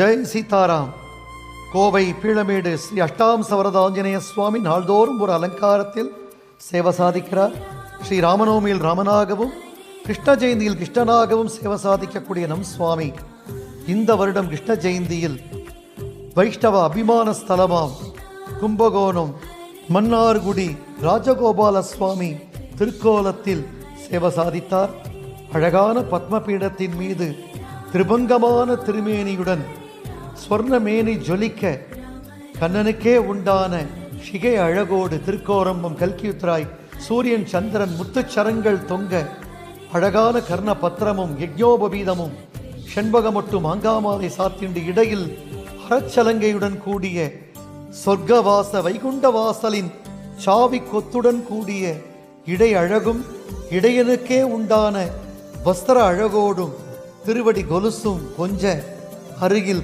ஜெய் சீதாராம். கோவை பீளமேடு ஸ்ரீ அஷ்டாம் சவரத ஆஞ்சநேய சுவாமி நாள்தோறும் ஒரு அலங்காரத்தில் சேவை சாதிக்கிறார். ஸ்ரீ ராமநவமியில் ராமனாகவும் கிருஷ்ண ஜெயந்தியில் கிருஷ்ணனாகவும் சேவை சாதிக்கக்கூடிய நம் சுவாமி இந்த வருடம் கிருஷ்ண ஜெயந்தியில் வைஷ்ணவ அபிமான ஸ்தலமாம் கும்பகோணம் மன்னார்குடி ராஜகோபால சுவாமி திருக்கோலத்தில் சேவை சாதித்தார். அழகான பத்மபீடத்தின் மீது திரிபங்கமான திருமேனியுடன் ஸ்வர்ணமேனி ஜொலிக்க கண்ணனுக்கே உண்டான ஷிகை அழகோடு திருக்கோரம்பம் கல்கியுத்ராய் சூரியன் சந்திரன் முத்துச்சரங்கள் தொங்க அழகான கர்ண பத்திரமும் யஜ்ஞோபவீதமும் செண்பகமொட்டு மாங்காமாலை சாத்திண்டு இடையில் அறச்சலங்கையுடன் கூடிய சொர்க்கவாச வைகுண்ட வாசலின் சாவி கொத்துடன் கூடிய இடை அழகும் இடையனுக்கே உண்டான வஸ்திர அழகோடும் திருவடி கொலுசும் கொஞ்ச அருகில்